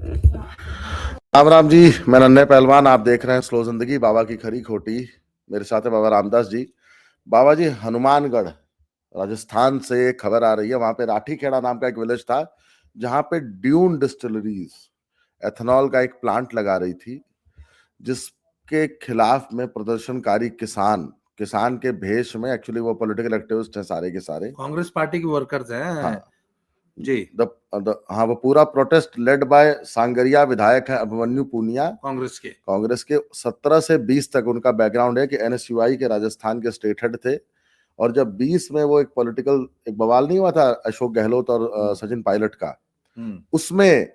राम राम जी। मैं नन्हे पहलवान, आप देख रहे हैं स्लो जिंदगी, बाबा की खरी खोटी। मेरे साथ है बाबा रामदास जी। बाबा जी, हनुमानगढ़ राजस्थान से एक खबर आ रही है। वहां पे राठी खेड़ा नाम का एक विलेज था, जहां पे ड्यून डिस्टिलरीज एथेनॉल का एक प्लांट लगा रही थी, जिसके खिलाफ में प्रदर्शनकारी किसान किसान के भेष में, एक्चुअली वो पॉलिटिकल एक्टिविस्ट हैं सारे के सारे, कांग्रेस पार्टी के वर्कर्स हैं। हाँ जी। हाँ, वो पूरा प्रोटेस्ट लेड बाय सांगरिया विधायक है अभिमन्यु पूनिया, कांग्रेस के 17 से 20 तक उनका बैकग्राउंड है कि एनएसयूआई के राजस्थान के स्टेट हेड थे। और जब 20 में वो एक बवाल नहीं हुआ था अशोक गहलोत और सचिन पायलट का, उसमें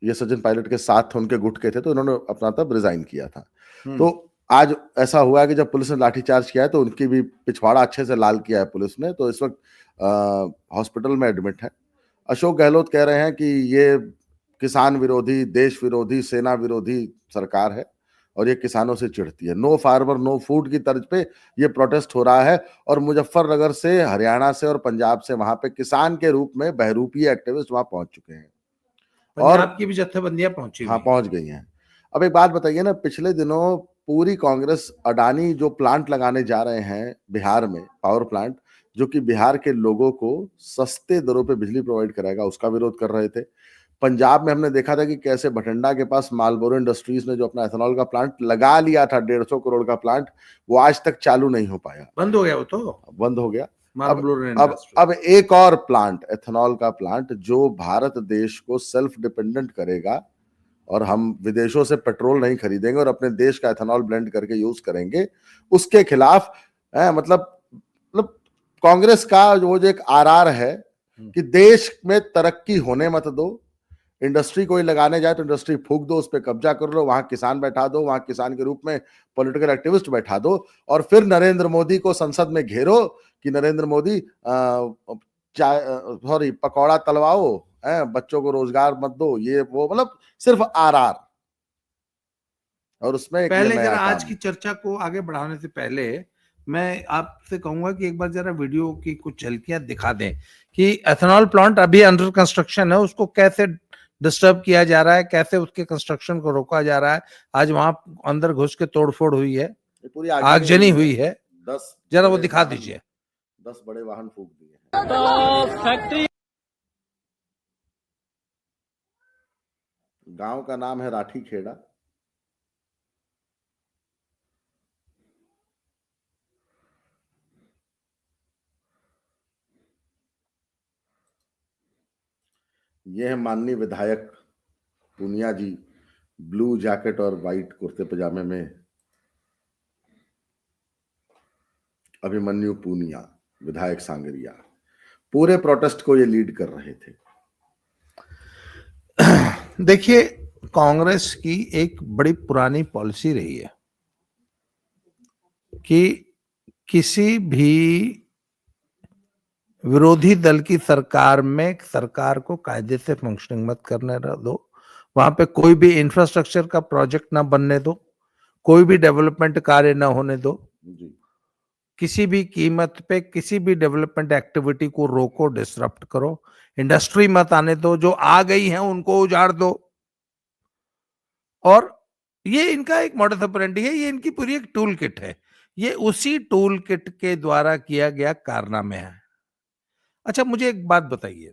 ये सचिन पायलट के साथ थे, उनके गुट के थे, तो उन्होंने अपना तब रिजाइन किया था। तो आज ऐसा हुआ है कि जब पुलिस ने लाठीचार्ज किया है तो उनकी भी पिछवाड़ा अच्छे से लाल किया है पुलिस ने, तो इस वक्त हॉस्पिटल में एडमिट है। अशोक गहलोत कह रहे हैं कि ये किसान विरोधी, देश विरोधी, सेना विरोधी सरकार है और ये किसानों से चिढ़ती है। नो फार्मर नो फूड की तर्ज पे ये प्रोटेस्ट हो रहा है और मुजफ्फरनगर से, हरियाणा से और पंजाब से वहां पे किसान के रूप में बहरूपीय एक्टिविस्ट वहां पहुंच चुके हैं और आपकी भी जत्थेबंदियां पहुंची, हाँ, पहुंच गई हैं। अब एक बात बताइए ना, पिछले दिनों पूरी कांग्रेस अडानी जो प्लांट लगाने जा रहे हैं बिहार में, पावर प्लांट, जो कि बिहार के लोगों को सस्ते दरों पे बिजली प्रोवाइड कराएगा, उसका विरोध कर रहे थे। पंजाब में हमने देखा था कि कैसे भटिंडा के पास मालबोरो इंडस्ट्रीज ने जो अपना एथेनॉल का प्लांट लगा लिया था, 150 करोड़ का प्लांट, वो आज तक चालू नहीं हो पाया, बंद हो गया। वो तो बंद हो गया। अब एक और प्लांट, एथेनॉल का प्लांट, जो भारत देश को सेल्फ डिपेंडेंट करेगा और हम विदेशों से पेट्रोल नहीं खरीदेंगे और अपने देश का एथेनॉल ब्लेंड करके यूज करेंगे, उसके खिलाफ मतलब कांग्रेस का जो एक आरआर है कि देश में तरक्की होने मत दो, इंडस्ट्री कोई लगाने जाए तो इंडस्ट्री फूक दो, उस पर कब्जा कर लो, वहां किसान बैठा दो, वहां किसान के रूप में पॉलिटिकल एक्टिविस्ट बैठा दो, और फिर नरेंद्र मोदी को संसद में घेरो कि नरेंद्र मोदी पकौड़ा तलवाओ, बच्चों को रोजगार मत दो, ये वो, मतलब सिर्फ आरआर। और उसमें पहले जरा आज की चर्चा को आगे बढ़ाने से पहले मैं आपसे कहूंगा कि एक बार जरा वीडियो की कुछ झलकियां दिखा दें कि एथेनॉल प्लांट अभी अंडर कंस्ट्रक्शन है, उसको कैसे डिस्टर्ब किया जा रहा है, कैसे उसके कंस्ट्रक्शन को रोका जा रहा है। आज वहां अंदर घुस के तोड़फोड़ हुई है, पूरी आगजनी हुई है। जरा वो दिखा दीजिए। 10 बड़े वाहन फूक दिए। तो फैक्ट्री, गांव का नाम है राठी खेड़ा। ये है माननीय विधायक पूनिया जी, ब्लू जैकेट और व्हाइट कुर्ते पजामे में, अभिमन्यु पूनिया, विधायक सांगरिया। पूरे प्रोटेस्ट को ये लीड कर रहे थे। देखिए, कांग्रेस की एक बड़ी पुरानी पॉलिसी रही है कि किसी भी विरोधी दल की सरकार में सरकार को कायदे से फंक्शनिंग मत करने दो, वहां पे कोई भी इंफ्रास्ट्रक्चर का प्रोजेक्ट ना बनने दो, कोई भी डेवलपमेंट कार्य ना होने दो, किसी भी कीमत पे किसी भी डेवलपमेंट एक्टिविटी को रोको, डिसरप्ट करो, इंडस्ट्री मत आने दो, जो आ गई है उनको उजाड़ दो। और ये इनका एक मॉडस ऑपरेंडी है, ये इनकी पूरी एक टूल किट है, ये उसी टूल किट के द्वारा किया गया कारनामे है। अच्छा, मुझे एक बात बताइए,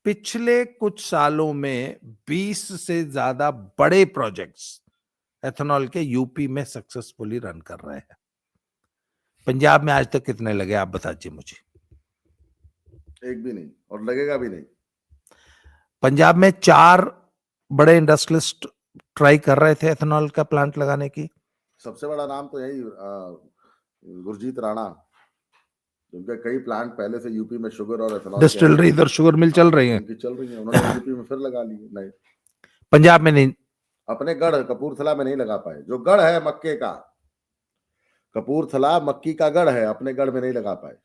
पिछले कुछ सालों में 20 से ज्यादा बड़े प्रोजेक्ट्स एथेनॉल के यूपी में सक्सेसफुली रन कर रहे हैं। पंजाब में आज तक कितने लगे आप बताइए मुझे। एक भी नहीं, और लगेगा भी नहीं। पंजाब में 4 बड़े इंडस्ट्रियलिस्ट ट्राई कर रहे थे एथेनॉल का प्लांट लगाने की। सबसे बड़ा नाम तो यही गुरजीत राणा, उनके कई प्लांट पहले से यूपी में शुगर और एथेनॉल डिस्टिलरी, इधर शुगर मिल चल रही है, उन्होंने यूपी में फिर लगा ली। नहीं, पंजाब में नहीं, अपने गढ़ कपूरथला में नहीं लगा पाए। जो गढ़ है मक्के का, कपूरथला मक्की का गढ़ है, अपने गढ़ में नहीं लगा पाए,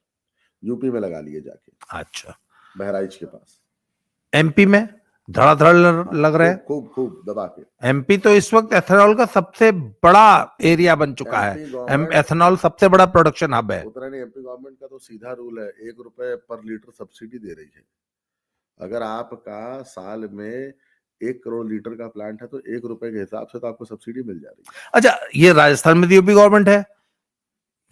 यूपी में लगा लिए जाके। अच्छा, बहराइच के पास। एमपी में धड़ाधड़ लग रहे हैं, खूब दबा के। एमपी तो इस वक्त एथेनॉल का सबसे बड़ा एरिया बन चुका है, एथेनॉल सबसे बड़ा प्रोडक्शन हब है। उतना नहीं, एमपी गवर्नमेंट का तो सीधा रूल है, 1 रुपए पर लीटर सब्सिडी दे रही है अगर आपका साल में 1 करोड़ लीटर का प्लांट है तो 1 रुपए के हिसाब से तो आपको सब्सिडी मिल जा रही है। अच्छा, ये राजस्थान में यूपी गवर्नमेंट है,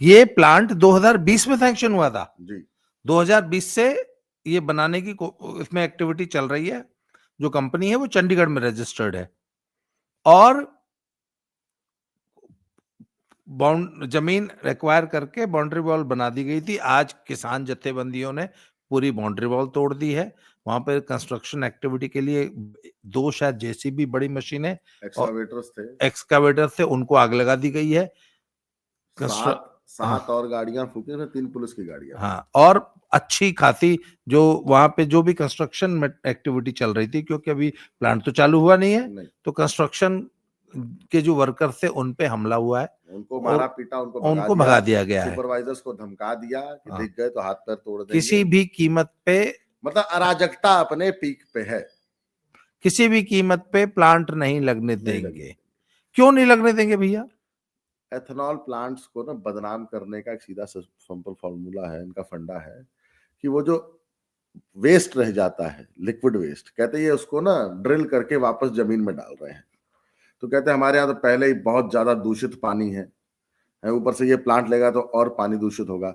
ये प्लांट 2020 में सैंक्शन हुआ था। जी 2020 से ये बनाने की इसमें एक्टिविटी चल रही है। जो कंपनी है वो चंडीगढ़ में रजिस्टर्ड है और जमीन एक्वायर करके बाउंड्री वॉल बना दी गई थी। आज किसान जत्थेबंदियों ने पूरी बाउंड्री वॉल तोड़ दी है। वहां पर कंस्ट्रक्शन एक्टिविटी के लिए 2 शायद जेसीबी बड़ी मशीनें और एक्सकावेटर से उनको आग लगा दी गई है। सात और गाड़ियां फूकी हैं, 3 पुलिस की गाड़ियां। हाँ, और अच्छी खासी जो वहां पे जो भी कंस्ट्रक्शन एक्टिविटी चल रही थी, क्योंकि अभी प्लांट तो चालू हुआ नहीं है, तो कंस्ट्रक्शन के जो वर्कर्स थे उन पे हमला हुआ है, उनको मारा पीटा, उनको भगा दिया गया है। सुपरवाइजर्स को धमका दिया कि दिख गए तो हाथ पैर तोड़ देंगे। किसी भी कीमत पे, मतलब अराजकता अपने पीक पे है। किसी भी कीमत पे प्लांट नहीं लगने देंगे। क्यों नहीं लगने देंगे भैया? एथेनॉल प्लांट्स को ना बदनाम करने का एक सीधा सिंपल फॉर्मूला है, इनका फंडा है कि वो जो वेस्ट रह जाता है, लिक्विड वेस्ट, कहते हैं ये उसको ना ड्रिल करके वापस जमीन में डाल रहे हैं। तो कहते हैं हमारे यहाँ तो पहले ही बहुत ज्यादा दूषित पानी है, ऊपर से ये प्लांट लेगा तो और पानी दूषित होगा।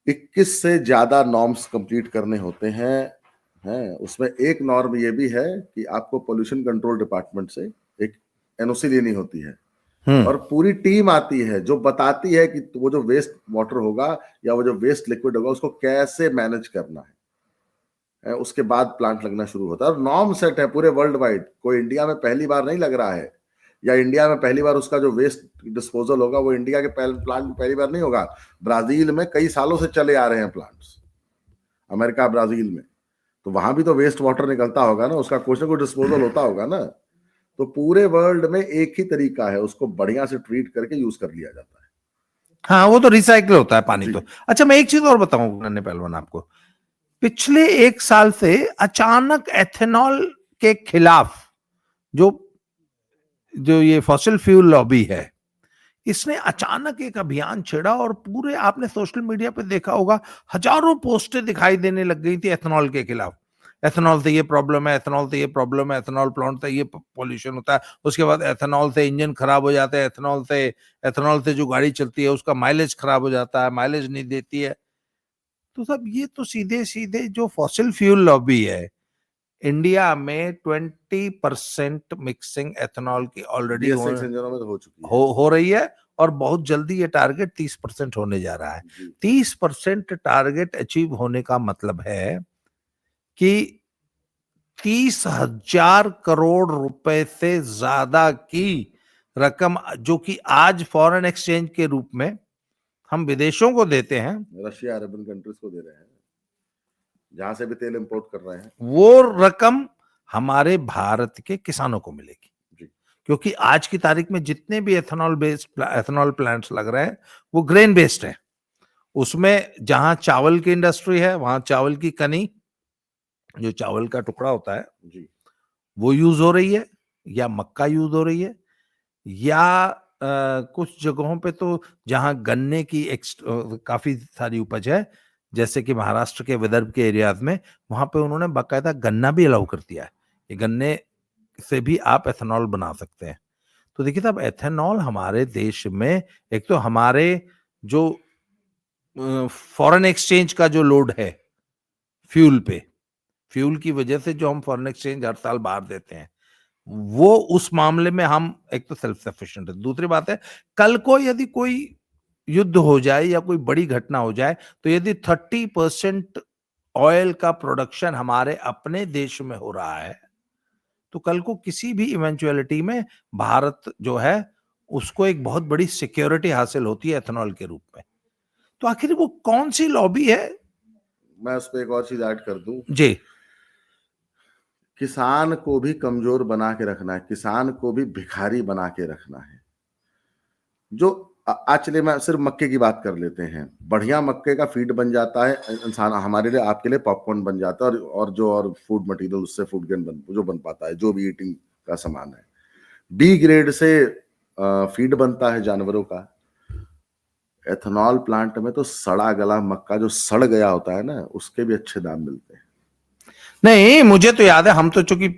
21 से ज्यादा नॉर्म्स कंप्लीट करने होते हैं। उसमें एक नॉर्म ये भी है कि आपको पोल्यूशन कंट्रोल डिपार्टमेंट से एक एनओसी लेनी होती है और पूरी टीम आती है जो बताती है कि वो जो वेस्ट वाटर होगा या वो जो वेस्ट लिक्विड होगा उसको कैसे मैनेज करना है। उसके बाद प्लांट लगना शुरू होता है और नॉर्म सेट है पूरे वर्ल्ड वाइड। कोई इंडिया में पहली बार नहीं लग रहा है, या इंडिया में पहली बार उसका जो वेस्ट डिस्पोजल होगा वो इंडिया के प्लांट में पहली बार नहीं होगा। ब्राजील में कई सालों से चले आ रहे हैं प्लांट्स, अमेरिका ब्राजील में, तो वहां भी तो वेस्ट वाटर निकलता होगा ना, उसका कुछ ना कुछ डिस्पोजल होता होगा ना। तो पूरे वर्ल्ड में एक ही तरीका है, उसको बढ़िया से ट्रीट करके यूज कर लिया जाता है। हाँ, वो तो रिसाइकिल होता है पानी तो। अच्छा, मैं एक चीज और बताऊं नन्हे पहलवान आपको, पिछले 1 साल से अचानक एथेनॉल के खिलाफ जो ये फॉसिल फ्यूल लॉबी है, इसने अचानक एक अभियान छेड़ा और पूरे आपने सोशल मीडिया पे देखा होगा, हजारों पोस्टें दिखाई देने लग गई थी एथेनॉल के खिलाफ। एथेनॉल से ये प्रॉब्लम है, एथेनॉल से ये प्रॉब्लम है, एथेनॉल प्लांट से ये पॉल्यूशन होता है, उसके बाद एथेनॉल से इंजन खराब हो जाता है, एथेनॉल से जो गाड़ी चलती है उसका माइलेज खराब हो जाता है, माइलेज नहीं देती है। तो सब ये तो सीधे सीधे जो फॉसिल फ्यूल लॉबी है, इंडिया में 20% मिक्सिंग एथेनॉल की ऑलरेडी हो रही है और बहुत जल्दी ये टारगेट 30% होने जा रहा है। 30% टारगेट अचीव होने का मतलब है कि 30,000 करोड़ रुपए से ज्यादा की रकम जो कि आज फॉरेन एक्सचेंज के रूप में हम विदेशों को देते हैं, रशिया अरबन कंट्रीज को दे रहे हैं, जहां से भी तेल इंपोर्ट कर रहे हैं, वो रकम हमारे भारत के किसानों को मिलेगी। क्योंकि आज की तारीख में जितने भी एथेनॉल प्लांट्स लग रहे हैं वो ग्रेन बेस्ड है। उसमें जहां चावल की इंडस्ट्री है वहां चावल की कनी, जो चावल का टुकड़ा होता है, वो यूज हो रही है, या मक्का यूज हो रही है, या कुछ जगहों पे तो जहां गन्ने की काफी सारी उपज है, जैसे कि महाराष्ट्र के विदर्भ के एरियाज में, वहां पे उन्होंने बाकायदा गन्ना भी अलाउ कर दिया है। ये गन्ने से भी आप एथेनॉल बना सकते हैं। तो देखिए साहब, एथेनॉल हमारे देश में एक तो हमारे जो फॉरेन एक्सचेंज का जो लोड है फ्यूल पे, फ्यूल की वजह से जो हम फॉरेन एक्सचेंज हर साल बाहर देते हैं, वो उस मामले में हम एक तो सेल्फ सफिशिएंट है। दूसरी बात है, कल को यदि कोई युद्ध हो जाए या कोई बड़ी घटना हो जाए, तो यदि 30% ऑयल का प्रोडक्शन हमारे अपने देश में हो रहा है, तो कल को किसी भी इवेंचुअलिटी में भारत जो है उसको एक बहुत बड़ी सिक्योरिटी हासिल होती है एथेनॉल के रूप में। तो आखिर वो कौन सी लॉबी है? मैं उस पर एक और चीज ऐड कर दूं जी, किसान को भी कमजोर बना के रखना है, किसान को भी भिखारी बना के रखना है। जो आज चलिए मैं सिर्फ मक्के की बात कर लेते हैं, बढ़िया मक्के का फीड बन जाता है इंसान, हमारे लिए आपके लिए पॉपकॉर्न बन जाता है, और फूड मटेरियल उससे फूड गेन जो बन पाता है, जो भी ईटिंग का सामान है। बी ग्रेड से फीड बनता है जानवरों का। एथेनॉल प्लांट में तो सड़ा गला मक्का जो सड़ गया होता है ना, उसके भी अच्छे दाम मिलते हैं। नहीं, मुझे तो याद है, हम तो चूंकि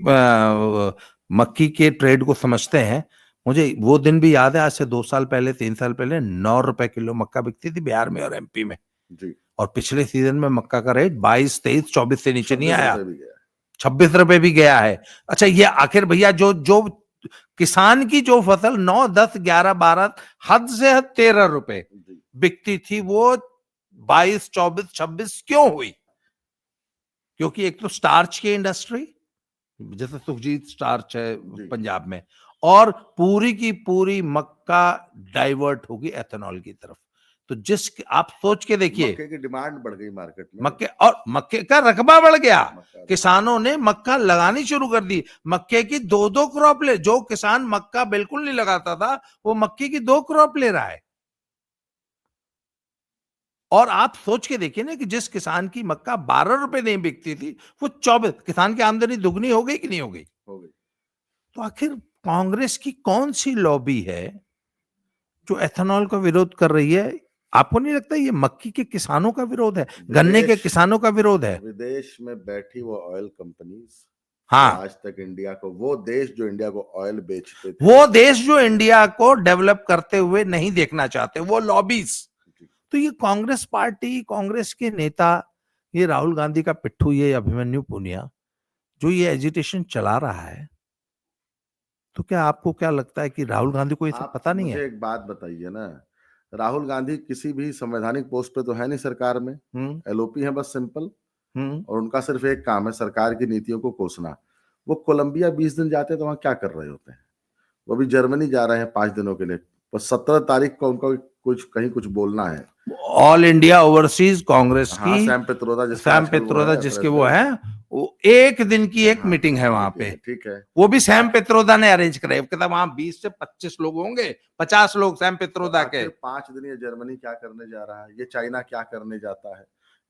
मक्की के ट्रेड को समझते हैं, मुझे वो दिन भी याद है, आज से 2 साल पहले 3 साल पहले 9 रुपए किलो मक्का बिकती थी बिहार में और एमपी में। जी, और पिछले सीजन में मक्का का रेट 22, 23, 24 से नीचे नहीं 26 आया, रुपए भी गया। 26 रुपए भी गया है। अच्छा, ये आखिर भैया जो जो किसान की जो फसल 9, 10, 11, 12, हद से हद 13 रुपए जी, बिकती थी, वो 22, 24, 26 क्यों हुई? क्योंकि एक तो स्टार्च की इंडस्ट्री, जैसे सुखजीत स्टार्च है जी। पंजाब में, और पूरी की पूरी मक्का डाइवर्ट होगी एथेनॉल की तरफ। तो जिस आप सोच के देखिए, मक्के की डिमांड बढ़ गई मार्केट में। मक्के, और मक्के का रकबा बढ़ गया, मक्का किसानों ने मक्का लगानी शुरू कर दी। मक्के की 2-2 क्रॉप ले, जो किसान मक्का बिल्कुल नहीं लगाता था, वो मक्के की 2 क्रॉप ले रहा है। और आप सोच के देखिए ना कि जिस किसान की मक्का 12 रुपए नहीं बिकती थी, वो 24, किसान की आमदनी दुगनी हो गई कि नहीं हो गई? हो गई। तो आखिर कांग्रेस की कौन सी लॉबी है जो एथेनॉल का विरोध कर रही है? आपको नहीं लगता ये मक्की के किसानों का विरोध है, गन्ने के विदेश किसानों का विरोध है? विदेश में बैठी वो ऑयल कंपनीज जो हाँ, आज तक इंडिया को, वो देश जो इंडिया को ऑयल बेचते थे। वो देश जो इंडिया को डेवलप करते हुए नहीं देखना चाहते, वो लॉबीज। जी, तो ये कांग्रेस पार्टी, कांग्रेस के नेता, ये राहुल गांधी का पिट्ठू, ये अभिमन्यु पुनिया, जो ये एजिटेशन चला रहा है, तो क्या आपको क्या लगता है कि राहुल गांधी को ये सब आप पता नहीं है? मुझे एक बात बताइए ना, राहुल गांधी किसी भी संवैधानिक पोस्ट पे तो है नहीं सरकार में, हम्म, एलओपी है बस सिंपल। हम्म। और उनका सिर्फ एक काम है सरकार की नीतियों को कोसना। वो कोलंबिया 20 दिन जाते हैं तो वहां क्या कर रहे होते हैं? वो अभी जर्मनी जा रहे हैं 5 दिनों के लिए, पर 17 तारीख को उनको कुछ कहीं कुछ बोलना है। ऑल इंडिया ओवरसीज कांग्रेस हाँ, की, सैम पित्रोदा जिसका सैम आजकल वो पित्रोदा है जिसके वो प्रेसिडेंट। है, वो एक दिन की एक हाँ, मीटिंग है वहां मीटिंग पे। है, ठीक है। वो भी सैम आप पित्रोदा ने अरेंज कराई, कहता वहां 20 से 25 लोग होंगे, 50 लोग सैम तो पित्रोदा के। आखिर 5 दिन ये जर्मनी क्या करने जा रहा है, ये चाइना क्या करने जाता है?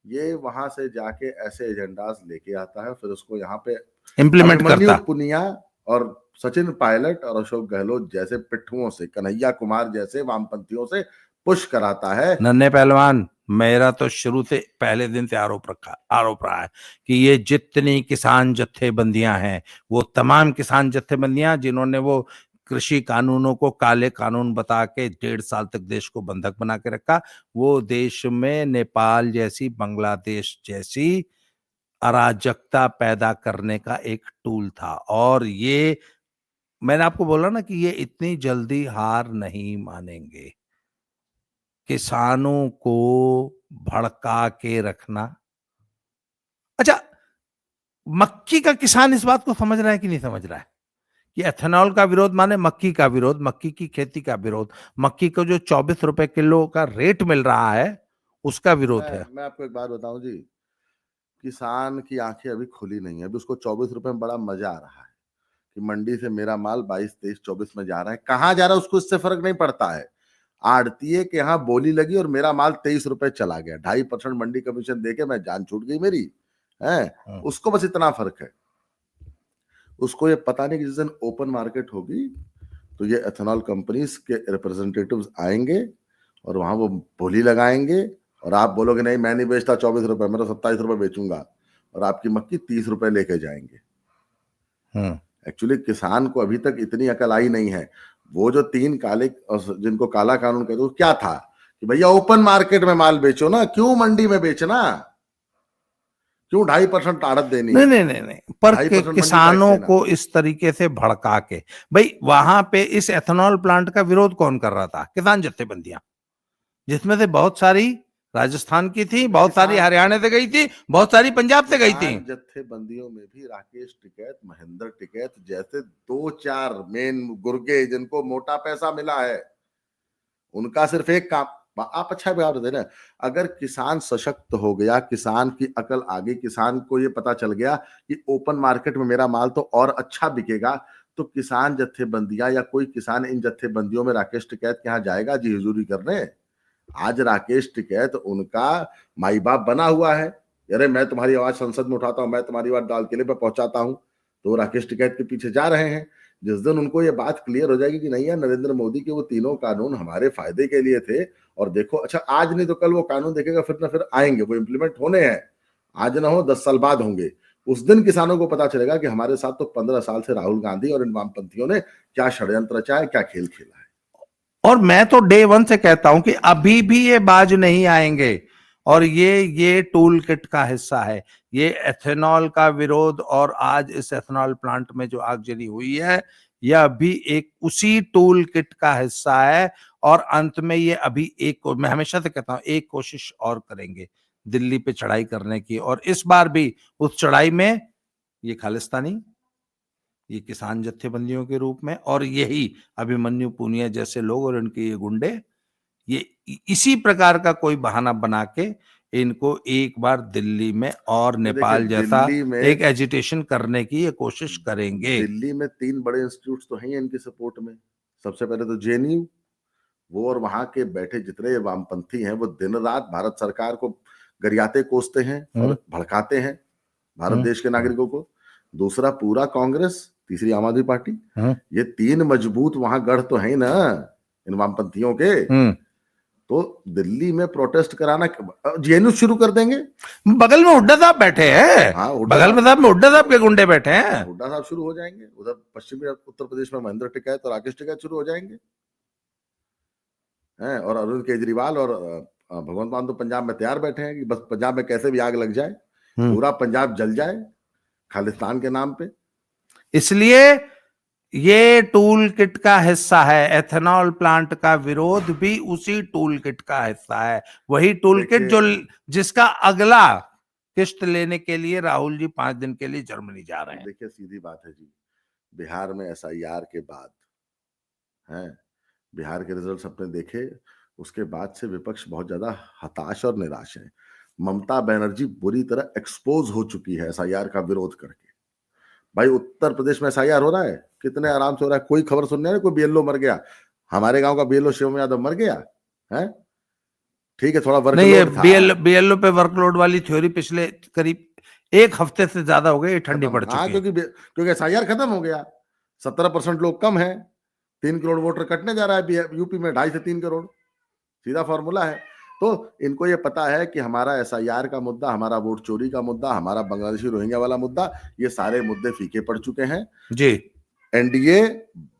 ये वहां से जाके ऐसे एजेंडास लेके आता है, फिर उसको यहाँ पे इंप्लीमेंट अभिमन्यु करता। पुनिया और सचिन पायलट और अशोक गहलोत जैसे पिट्ठुओं से, कन्हैया कुमार जैसे वामपंथियों से पुश कराता है। नन्हे पहलवान, मेरा तो शुरू से पहले दिन से आरोप रहा है कि ये जितनी किसान जत्थेबंदियां हैं, वो तमाम किसान जत्थेबंदियां जिन्होंने वो कृषि कानूनों को काले कानून बता के 1.5 साल तक देश को बंधक बना के रखा, वो देश में नेपाल जैसी, बांग्लादेश जैसी अराजकता पैदा करने का एक टूल था। और ये मैंने आपको बोला ना कि ये इतनी जल्दी हार नहीं मानेंगे। किसानों को भड़का के रखना। अच्छा, मक्की का किसान इस बात को समझ रहा है कि नहीं समझ रहा है कि एथेनॉल का विरोध माने मक्की का विरोध, मक्की की खेती का विरोध, मक्की को जो 24 रुपए किलो का रेट मिल रहा है उसका विरोध है। मैं आपको एक बात बताऊं जी, किसान की आंखें अभी खुली नहीं है। अभी उसको 24 रुपए में बड़ा मजा आ रहा है कि मंडी से मेरा माल 22, 23, 24 में जा रहा है। कहाँ जा रहा है उसको इससे फर्क नहीं पड़ता है। आड़तीये के यहाँ बोली लगी और मेरा माल 23 रुपए चला गया, 2.5% मंडी कमीशन देके मैं जान छूट गई मेरी है। उसको बस इतना फर्क है। उसको ये पता नहीं कि जिस दिन ओपन मार्केट होगी तो ये एथेनॉल कंपनीज के रिप्रेजेंटेटिव्स आएंगे और वहां वो बोली लगाएंगे और आप बोलोगे नहीं मैं नहीं बेचता 24 रुपए, मैं तो 27 रुपए बेचूंगा, और आपकी मक्की 30 रुपए लेके जाएंगे। एक्चुअली किसान को अभी तक इतनी अकल आई नहीं है। वो जो 3 काले, जिनको काला कानून कहते हैं, क्या था कि भैया ओपन मार्केट में माल बेचो ना, क्यों मंडी में बेचना, क्यों 2.5% आड़त देनी, नहीं नहीं नहीं नहीं, पर 2.5% मंडी टैक्स किसानों देना। को इस तरीके से भड़का के, भाई वहां पे इस एथेनॉल प्लांट का विरोध कौन कर रहा था? किसान जत्थेबंदियां, जिसमें से बहुत सारी राजस्थान की थी, तो बहुत सारी किसान हरियाणा से गई थी, बहुत सारी पंजाब से गई थी। किसान जत्थेबंदियों में भी राकेश टिकैत, महेंद्र टिकैत जैसे 2-4 मेन गुर्गे जिनको मोटा पैसा मिला है, उनका सिर्फ एक काम। आप अच्छा बात बताए ना, अगर किसान सशक्त हो गया, किसान की अकल आ गई, किसान को ये पता चल गया कि ओपन मार्केट में मेरा माल तो और अच्छा बिकेगा, तो किसान जत्थेबंदियां या कोई किसान इन जत्थेबंदियों में राकेश टिकैत के यहाँ जाएगा जी हुजूरी करने? आज राकेश टिकैत उनका माई बाप बना हुआ है। अरे मैं तुम्हारी आवाज संसद में उठाता हूं, मैं तुम्हारी बात दाल किले पे पहुंचाता हूं, तो वो राकेश टिकैत के पीछे जा रहे हैं। जिस दिन उनको ये बात क्लियर हो जाएगी कि नहीं यार, नरेंद्र मोदी के वो तीनों कानून हमारे फायदे के लिए थे, और देखो अच्छा आज नहीं तो कल वो कानून देखेगा, फिर ना फिर आएंगे, वो इंप्लीमेंट होने हैं। आज ना हो 10 साल बाद होंगे। उस दिन किसानों को पता चलेगा कि हमारे साथ तो 15 साल से राहुल गांधी और इन वामपंथियों ने क्या षड्यंत्र रचा है, क्या खेल खेला है। और मैं तो डे वन से कहता हूं कि अभी भी ये बाज नहीं आएंगे, और ये टूल किट का हिस्सा है। ये एथेनॉल का विरोध और आज इस एथेनॉल प्लांट में जो आगजनी हुई है, यह भी एक उसी टूल किट का हिस्सा है। और अंत में ये अभी मैं हमेशा से कहता हूं, एक कोशिश और करेंगे दिल्ली पे चढ़ाई करने की, और इस बार भी उस चढ़ाई में ये खालिस्तानी, ये किसान जत्थेबंदियों के रूप में, और यही अभिमन्यु पूनिया जैसे लोग और इनके ये गुंडे, ये इसी प्रकार का कोई बहाना बना के इनको एक बार दिल्ली में और नेपाल जैसा एक एजिटेशन करने की ये कोशिश करेंगे। दिल्ली में 3 बड़े इंस्टीट्यूट्स तो हैं इनके सपोर्ट में। सबसे पहले तो जेएनयू, वो और वहां के बैठे जितने वामपंथी हैं वो दिन रात भारत सरकार को गरियाते कोसते हैं और भड़काते हैं भारत देश के नागरिकों को। दूसरा पूरा कांग्रेस, तीसरी आम आदमी पार्टी, ये 3 मजबूत वहां गढ़ तो है ना इन वामपंथियों के। तो दिल्ली में प्रोटेस्ट कराना, जेएनयू शुरू कर देंगे। बगल में हुड्डा साहब बैठे हैं। हाँ, बगल में साहब में हुड्डा साहब के गुंडे बैठे हैं। हुड्डा साहब शुरू हो जाएंगे। उधर पश्चिमी उत्तर प्रदेश में महेंद्र टिकैत और राकेश टिकैत शुरू हो जाएंगे हैं। और अरविंद केजरीवाल और भगवंत मान तो पंजाब में तैयार बैठे हैं कि बस पंजाब में कैसे भी आग लग जाए, पूरा पंजाब जल जाए खालिस्तान के नाम पे। इसलिए ये टूल किट का हिस्सा है। एथेनॉल प्लांट का विरोध भी उसी टूल किट का हिस्सा है। वही टूल किट जिसका अगला किस्त लेने के लिए राहुल जी 5 दिन के लिए जर्मनी जा रहे हैं। देखिए सीधी बात है जी, बिहार में एसआईआर के बाद हैं, बिहार के रिजल्ट अपने देखे, उसके बाद से विपक्ष बहुत ज्यादा हताश और निराश है। ममता बनर्जी बुरी तरह एक्सपोज हो चुकी है एसआईआर का विरोध करके। भाई उत्तर प्रदेश में एसआईआर हो रहा है, कितने आराम से हो रहा है, कोई खबर सुनने नहीं, कोई बीएलओ मर गया। हमारे गांव का बीएलओ शिवम यादव मर गया है, ठीक है, थोड़ा वर्कलोड था। बीएलओ पे वर्कलोड वाली थ्योरी पिछले करीब 1 हफ्ते से ज्यादा हो गई, ठंडी पड़ चुकी है। क्योंकि एसआईआर खत्म हो गया, 17% लोग कम है, 3 करोड़ वोटर कटने जा रहा है यूपी में, 2.5 से 3 करोड़, सीधा फॉर्मूला है। तो इनको ये पता है कि हमारा एसआईआर का मुद्दा, हमारा वोट चोरी का मुद्दा, हमारा बांग्लादेशी रोहिंग्या वाला मुद्दा, ये सारे मुद्दे फीके पड़ चुके हैं जी। एनडीए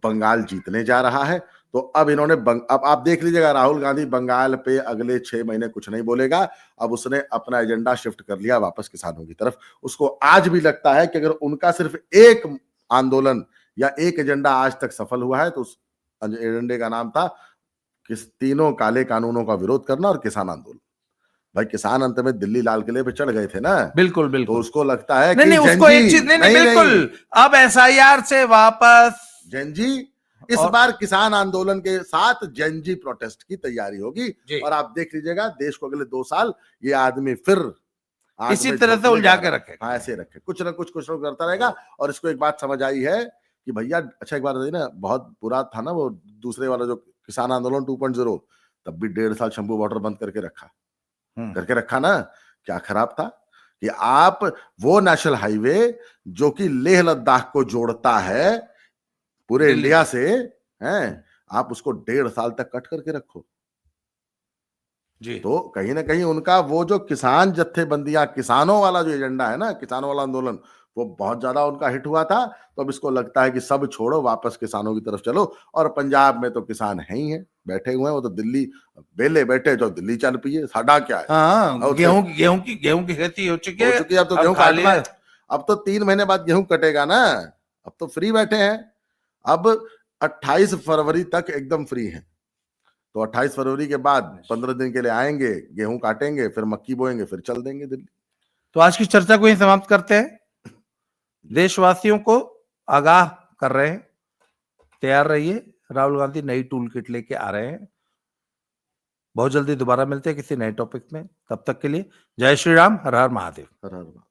बंगाल जीतने जा रहा है। तो अब इन्होंने अब आप देख लीजिएगा, राहुल गांधी बंगाल पे अगले 6 महीने कुछ नहीं बोलेगा। अब उसने अपना एजेंडा शिफ्ट कर लिया वापस किसानों की तरफ। उसको आज भी लगता है कि अगर उनका सिर्फ एक आंदोलन या एक एजेंडा आज तक सफल हुआ है तो उस एजेंडे का नाम था तीनों काले कानूनों का विरोध करना और किसान आंदोलन। भाई किसान अंत में दिल्ली लाल किले पे चढ़ गए थे ना। बिल्कुल बिल्कुल। तो उसको लगता है नहीं, उसको एक चीज नहीं, बिल्कुल अब एसआईआर से वापस जेनजी, इस बार किसान आंदोलन के साथ जेनजी प्रोटेस्ट की तैयारी होगी। और आप देख लीजिएगा देश को अगले 2 साल ये आदमी फिर इसी तरह से उलझा के रखे, ऐसे रखे, कुछ ना कुछ करता रहेगा। और इसको एक बात समझ आई है कि भैया, अच्छा एक बात बताइए ना, बहुत बुरा था ना वो दूसरे वाला जो किसान आंदोलन 2.0, तब भी 1.5 साल शंभू बॉर्डर बंद करके रखा ना। क्या खराब था कि आप वो नेशनल हाईवे जो कि लेह लद्दाख को जोड़ता है पूरे इंडिया से, हैं, आप उसको 1.5 साल तक कट करके रखो जी। तो कहीं ना कहीं उनका वो जो किसान जत्थेबंदियां, किसानों वाला जो एजेंडा है ना, किसानों वाला आंदोलन, वो बहुत ज्यादा उनका हिट हुआ था। तो अब इसको लगता है कि सब छोड़ो, वापस किसानों की तरफ चलो। और पंजाब में तो किसान है ही है, बैठे हुए हैं, वो तो दिल्ली बेले बैठे, जो दिल्ली चल पिए, साडा क्या है। गेहूं की खेती हो चुकी है, अब तो गेहूं काटना है। अब तो 3 महीने बाद गेहूं कटेगा ना, अब तो फ्री बैठे हैं। अब 28 फरवरी तक एकदम फ्री है। तो 28 फरवरी के बाद 15 दिन के लिए आएंगे, गेहूं काटेंगे, फिर मक्की बोएंगे, फिर चल देंगे दिल्ली। तो आज की चर्चा को ही समाप्त करते हैं। देशवासियों को आगाह कर रहे हैं, तैयार रहिए, राहुल गांधी नई टूल किट लेके आ रहे हैं। बहुत जल्दी दोबारा मिलते हैं किसी नए टॉपिक में। तब तक के लिए जय श्री राम, हर हर महादेव। हर हर महादेव।